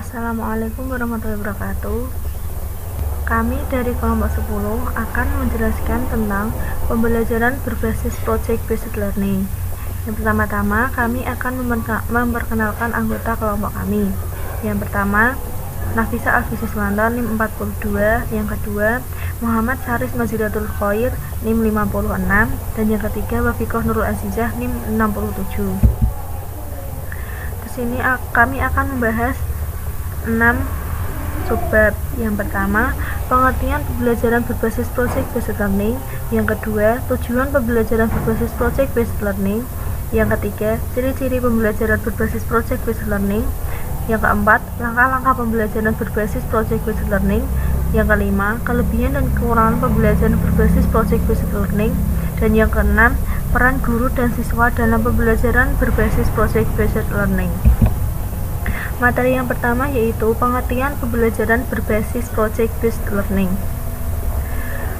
Assalamualaikum warahmatullahi wabarakatuh. Kami dari kelompok 10 akan menjelaskan tentang pembelajaran berbasis project based learning. Yang pertama-tama, kami akan memperkenalkan anggota kelompok kami. Yang pertama, Nafisa Alfisiswanto NIM 42, yang kedua Muhammad Saris Mazidatul Khoir NIM 56, dan yang ketiga Wafikoh Nurul Azizah NIM 67. Di sini kami akan membahas 6 subbab. Yang pertama, pengertian pembelajaran berbasis project based learning. Yang kedua, tujuan pembelajaran berbasis project based learning. Yang ketiga, ciri-ciri pembelajaran berbasis project based learning. Yang keempat, langkah-langkah pembelajaran berbasis project based learning. Yang kelima, kelebihan dan kekurangan pembelajaran berbasis project based learning. Dan yang keenam, peran guru dan siswa dalam pembelajaran berbasis project based learning. Materi yang pertama yaitu pengertian pembelajaran berbasis project based learning.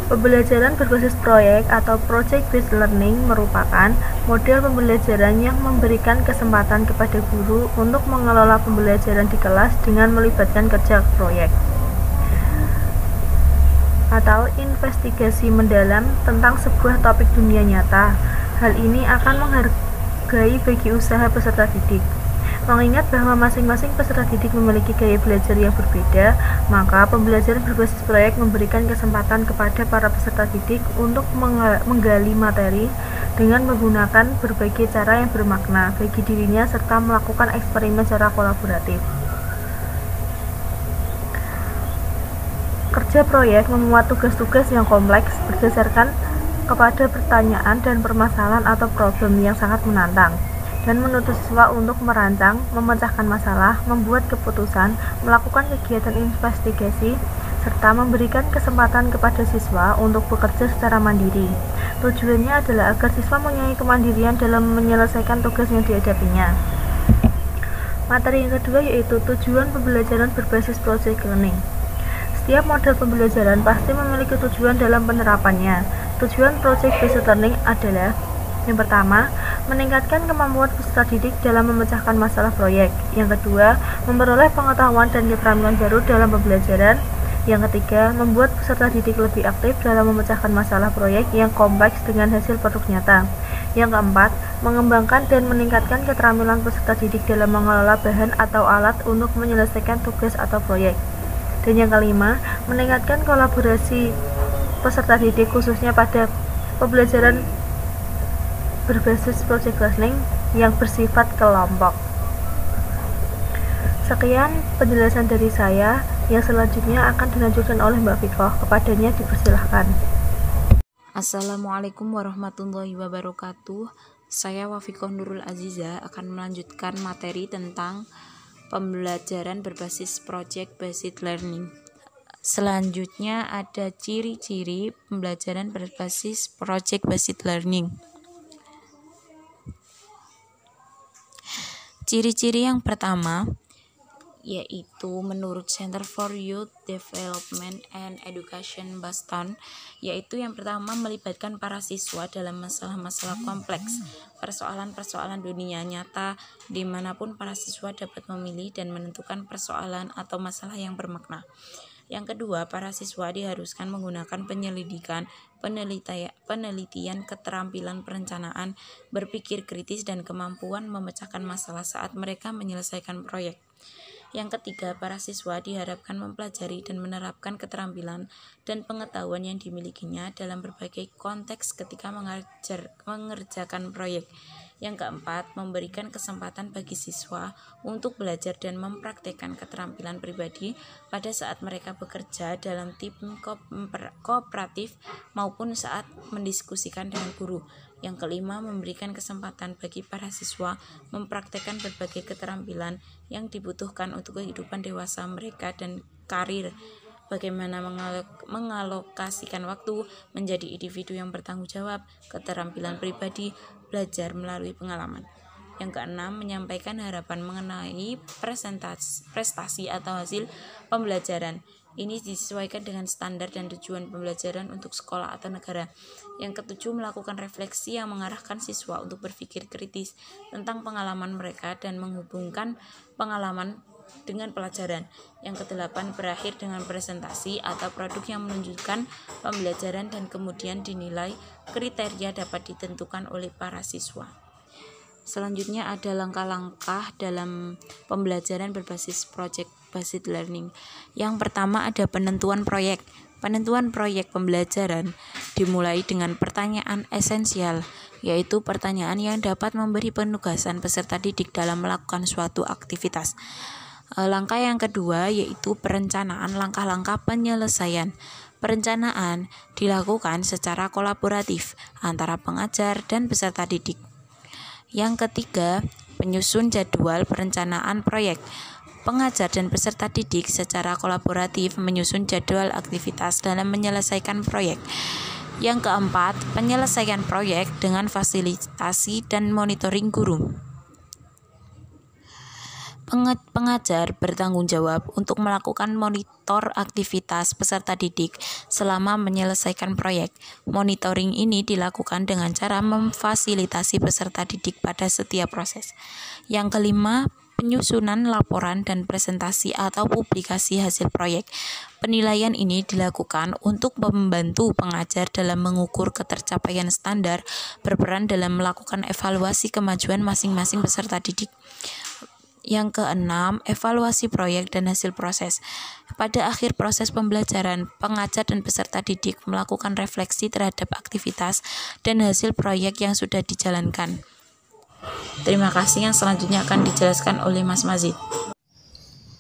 Pembelajaran berbasis proyek atau project based learning merupakan model pembelajaran yang memberikan kesempatan kepada guru untuk mengelola pembelajaran di kelas dengan melibatkan kerja proyek atau investigasi mendalam tentang sebuah topik dunia nyata. Hal ini akan menghargai bagi usaha peserta didik. Mengingat bahwa masing-masing peserta didik memiliki gaya belajar yang berbeda, maka pembelajaran berbasis proyek memberikan kesempatan kepada para peserta didik untuk menggali materi dengan menggunakan berbagai cara yang bermakna bagi dirinya serta melakukan eksperimen secara kolaboratif. Kerja proyek memuat tugas-tugas yang kompleks berdasarkan kepada pertanyaan dan permasalahan atau problem yang sangat menantang, dan menuntut siswa untuk merancang, memecahkan masalah, membuat keputusan, melakukan kegiatan investigasi, serta memberikan kesempatan kepada siswa untuk bekerja secara mandiri. Tujuannya adalah agar siswa mempunyai kemandirian dalam menyelesaikan tugas yang dihadapinya. Materi yang kedua yaitu tujuan pembelajaran berbasis project learning. Setiap model pembelajaran pasti memiliki tujuan dalam penerapannya. Tujuan project based learning adalah: yang pertama, meningkatkan kemampuan peserta didik dalam memecahkan masalah proyek. Yang kedua, memperoleh pengetahuan dan keterampilan baru dalam pembelajaran. Yang ketiga, membuat peserta didik lebih aktif dalam memecahkan masalah proyek yang kompleks dengan hasil produk nyata. Yang keempat, mengembangkan dan meningkatkan keterampilan peserta didik dalam mengelola bahan atau alat untuk menyelesaikan tugas atau proyek. Dan yang kelima, meningkatkan kolaborasi peserta didik khususnya pada pembelajaran berbasis project learning yang bersifat kelompok. Sekian penjelasan dari saya. Yang selanjutnya akan dilanjutkan oleh Mbak Fikoh. Kepadanya dipersilahkan. Assalamualaikum warahmatullahi wabarakatuh. Saya Wafikoh Nurul Azizah akan melanjutkan materi tentang pembelajaran berbasis project based learning. Selanjutnya ada ciri-ciri pembelajaran berbasis project based learning. Ciri-ciri yang pertama yaitu menurut Center for Youth Development and Education Boston, yaitu yang pertama melibatkan para siswa dalam masalah-masalah kompleks, persoalan-persoalan dunia nyata dimanapun para siswa dapat memilih dan menentukan persoalan atau masalah yang bermakna. Yang kedua, para siswa diharuskan menggunakan penyelidikan, penelitian, keterampilan perencanaan, berpikir kritis, dan kemampuan memecahkan masalah saat mereka menyelesaikan proyek. Yang ketiga, para siswa diharapkan mempelajari dan menerapkan keterampilan dan pengetahuan yang dimilikinya dalam berbagai konteks ketika mengerjakan proyek. Yang keempat, memberikan kesempatan bagi siswa untuk belajar dan mempraktekkan keterampilan pribadi pada saat mereka bekerja dalam tim kooperatif maupun saat mendiskusikan dengan guru. Yang kelima, memberikan kesempatan bagi para siswa mempraktekkan berbagai keterampilan yang dibutuhkan untuk kehidupan dewasa mereka dan karir. Bagaimana mengalokasikan waktu menjadi individu yang bertanggung jawab, keterampilan pribadi, belajar melalui pengalaman. Yang keenam, menyampaikan harapan mengenai prestasi atau hasil pembelajaran. Ini disesuaikan dengan standar dan tujuan pembelajaran untuk sekolah atau negara. Yang ketujuh, melakukan refleksi yang mengarahkan siswa untuk berpikir kritis tentang pengalaman mereka dan menghubungkan pengalaman dengan pelajaran. Yang kedelapan, berakhir dengan presentasi atau produk yang menunjukkan pembelajaran dan kemudian dinilai kriteria dapat ditentukan oleh para siswa. Selanjutnya ada langkah-langkah dalam pembelajaran berbasis project based learning. Yang pertama ada penentuan proyek. Penentuan proyek pembelajaran dimulai dengan pertanyaan esensial, yaitu pertanyaan yang dapat memberi penugasan peserta didik dalam melakukan suatu aktivitas. Langkah yang kedua yaitu perencanaan langkah-langkah penyelesaian. Perencanaan dilakukan secara kolaboratif antara pengajar dan peserta didik. Yang ketiga, penyusun jadwal perencanaan proyek. Pengajar dan peserta didik secara kolaboratif menyusun jadwal aktivitas dalam menyelesaikan proyek. Yang keempat, penyelesaian proyek dengan fasilitasi dan monitoring guru. Pengajar bertanggung jawab untuk melakukan monitor aktivitas peserta didik selama menyelesaikan proyek. Monitoring ini dilakukan dengan cara memfasilitasi peserta didik pada setiap proses. Yang kelima, penyusunan laporan dan presentasi atau publikasi hasil proyek. Penilaian ini dilakukan untuk membantu pengajar dalam mengukur ketercapaian standar, berperan dalam melakukan evaluasi kemajuan masing-masing peserta didik. Yang keenam, evaluasi proyek dan hasil proses. Pada akhir proses pembelajaran, pengajar dan peserta didik melakukan refleksi terhadap aktivitas dan hasil proyek yang sudah dijalankan. Terima kasih, yang selanjutnya akan dijelaskan oleh Mas Mazid.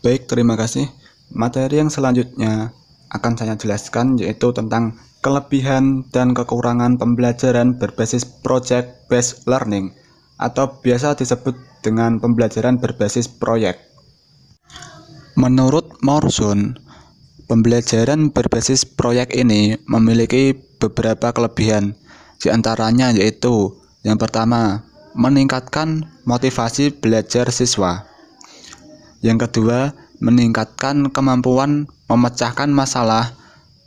Baik, terima kasih. Materi yang selanjutnya akan saya jelaskan yaitu tentang kelebihan dan kekurangan pembelajaran berbasis project based learning atau biasa disebut dengan pembelajaran berbasis proyek. Menurut Morrison, pembelajaran berbasis proyek ini memiliki beberapa kelebihan. Di antaranya yaitu yang pertama, meningkatkan motivasi belajar siswa. Yang kedua, meningkatkan kemampuan memecahkan masalah,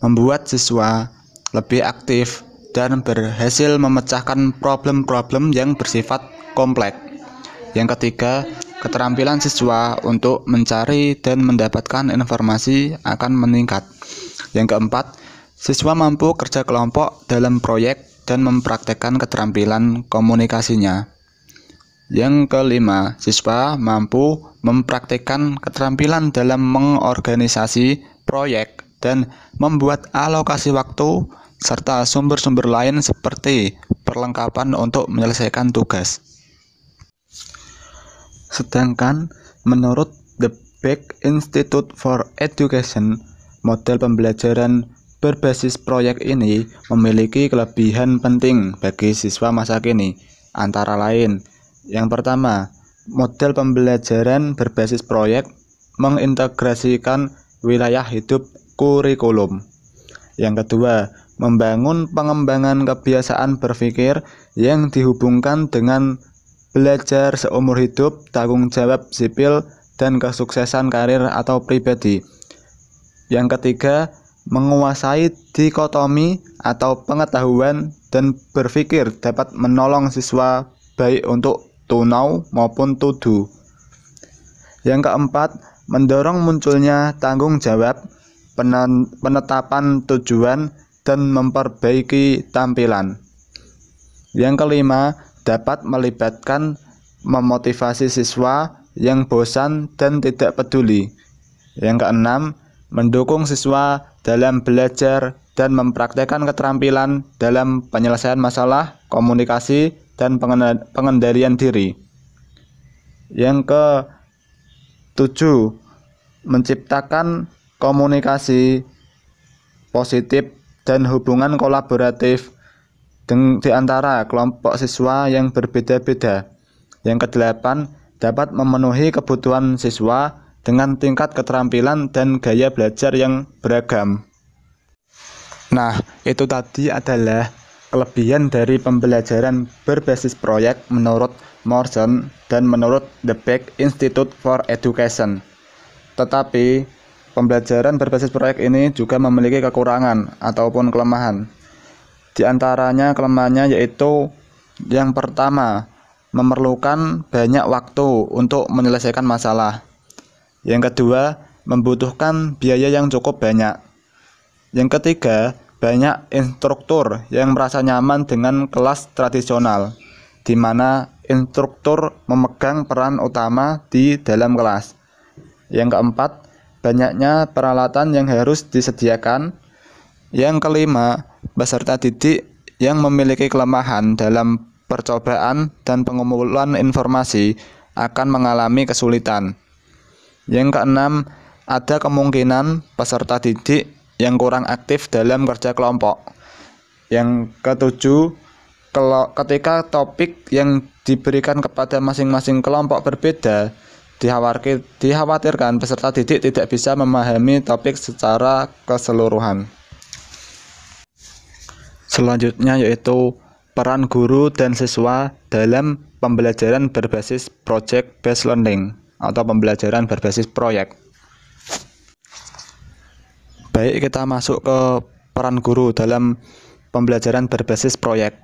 membuat siswa lebih aktif dan berhasil memecahkan problem-problem yang bersifat kompleks. Yang ketiga, keterampilan siswa untuk mencari dan mendapatkan informasi akan meningkat. Yang keempat, siswa mampu kerja kelompok dalam proyek dan mempraktekkan keterampilan komunikasinya. Yang kelima, siswa mampu mempraktekkan keterampilan dalam mengorganisasi proyek dan membuat alokasi waktu serta sumber-sumber lain seperti perlengkapan untuk menyelesaikan tugas. Sedangkan menurut The Beck Institute for Education, model pembelajaran berbasis proyek ini memiliki kelebihan penting bagi siswa masa kini. Antara lain, yang pertama, model pembelajaran berbasis proyek mengintegrasikan wilayah hidup kurikulum. Yang kedua, membangun pengembangan kebiasaan berpikir yang dihubungkan dengan belajar seumur hidup, tanggung jawab sipil, dan kesuksesan karir atau pribadi. Yang ketiga, menguasai dikotomi atau pengetahuan dan berpikir dapat menolong siswa baik untuk to know maupun to do. Yang keempat, mendorong munculnya tanggung jawab, penetapan tujuan, dan memperbaiki tampilan. Yang kelima, dapat melibatkan memotivasi siswa yang bosan dan tidak peduli. Yang keenam, mendukung siswa dalam belajar dan mempraktekkan keterampilan dalam penyelesaian masalah, komunikasi, dan pengendalian diri. Yang ketujuh, menciptakan komunikasi positif dan hubungan kolaboratif di antara kelompok siswa yang berbeda-beda. Yang kedelapan, dapat memenuhi kebutuhan siswa dengan tingkat keterampilan dan gaya belajar yang beragam. Nah, itu tadi adalah kelebihan dari pembelajaran berbasis proyek menurut Morrison dan menurut The Beck Institute for Education. Tetapi, pembelajaran berbasis proyek ini juga memiliki kekurangan ataupun kelemahan. Di antaranya kelemahannya yaitu yang pertama, memerlukan banyak waktu untuk menyelesaikan masalah. Yang kedua, membutuhkan biaya yang cukup banyak. Yang ketiga, banyak instruktur yang merasa nyaman dengan kelas tradisional, di mana instruktur memegang peran utama di dalam kelas. Yang keempat, banyaknya peralatan yang harus disediakan. Yang kelima, peserta didik yang memiliki kelemahan dalam percobaan dan pengumpulan informasi akan mengalami kesulitan. Yang keenam, ada kemungkinan peserta didik yang kurang aktif dalam kerja kelompok. Yang ketujuh, ketika topik yang diberikan kepada masing-masing kelompok berbeda, dikhawatirkan peserta didik tidak bisa memahami topik secara keseluruhan. Selanjutnya yaitu peran guru dan siswa dalam pembelajaran berbasis project based learning atau pembelajaran berbasis proyek. Baik, kita masuk ke peran guru dalam pembelajaran berbasis proyek.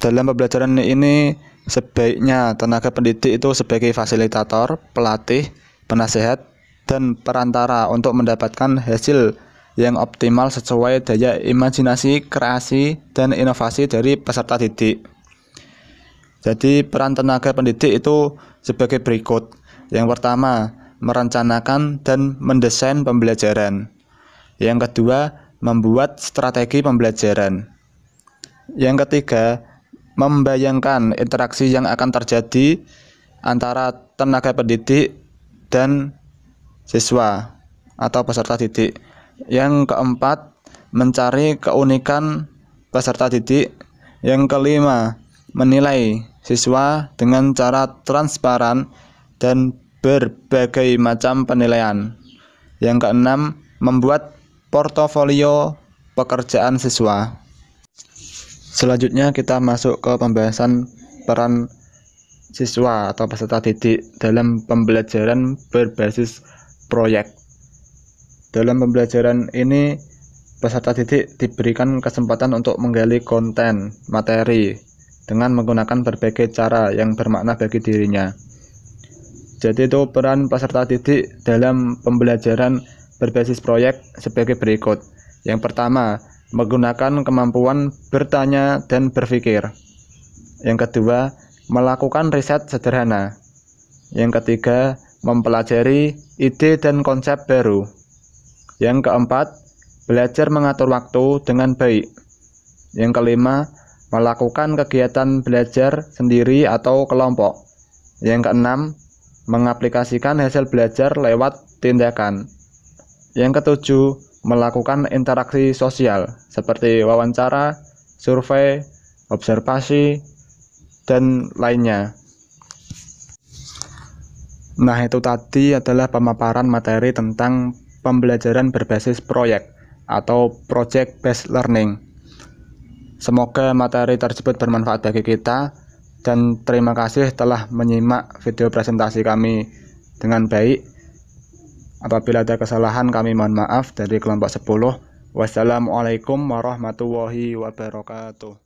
Dalam pembelajaran ini sebaiknya tenaga pendidik itu sebagai fasilitator, pelatih, penasehat, dan perantara untuk mendapatkan hasil yang optimal sesuai daya imajinasi, kreasi, dan inovasi dari peserta didik. Jadi peran tenaga pendidik itu sebagai berikut. Yang pertama, merencanakan dan mendesain pembelajaran. Yang kedua, membuat strategi pembelajaran. Yang ketiga, membayangkan interaksi yang akan terjadi antara tenaga pendidik dan siswa atau peserta didik. Yang keempat, mencari keunikan peserta didik. Yang kelima, menilai siswa dengan cara transparan dan berbagai macam penilaian. Yang keenam, membuat portofolio pekerjaan siswa. Selanjutnya kita masuk ke pembahasan peran siswa atau peserta didik dalam pembelajaran berbasis proyek. Dalam pembelajaran ini, peserta didik diberikan kesempatan untuk menggali konten, materi, dengan menggunakan berbagai cara yang bermakna bagi dirinya. Jadi itu peran peserta didik dalam pembelajaran berbasis proyek sebagai berikut. Yang pertama, menggunakan kemampuan bertanya dan berpikir. Yang kedua, melakukan riset sederhana. Yang ketiga, mempelajari ide dan konsep baru. Yang keempat, belajar mengatur waktu dengan baik. Yang kelima, melakukan kegiatan belajar sendiri atau kelompok. Yang keenam, mengaplikasikan hasil belajar lewat tindakan. Yang ketujuh, melakukan interaksi sosial seperti wawancara, survei, observasi, dan lainnya. Nah, itu tadi adalah pemaparan materi tentang pembelajaran berbasis proyek atau project based learning. Semoga materi tersebut bermanfaat bagi kita, dan terima kasih telah menyimak video presentasi kami dengan baik. Apabila ada kesalahan kami mohon maaf dari kelompok 10. Wassalamualaikum warahmatullahi wabarakatuh.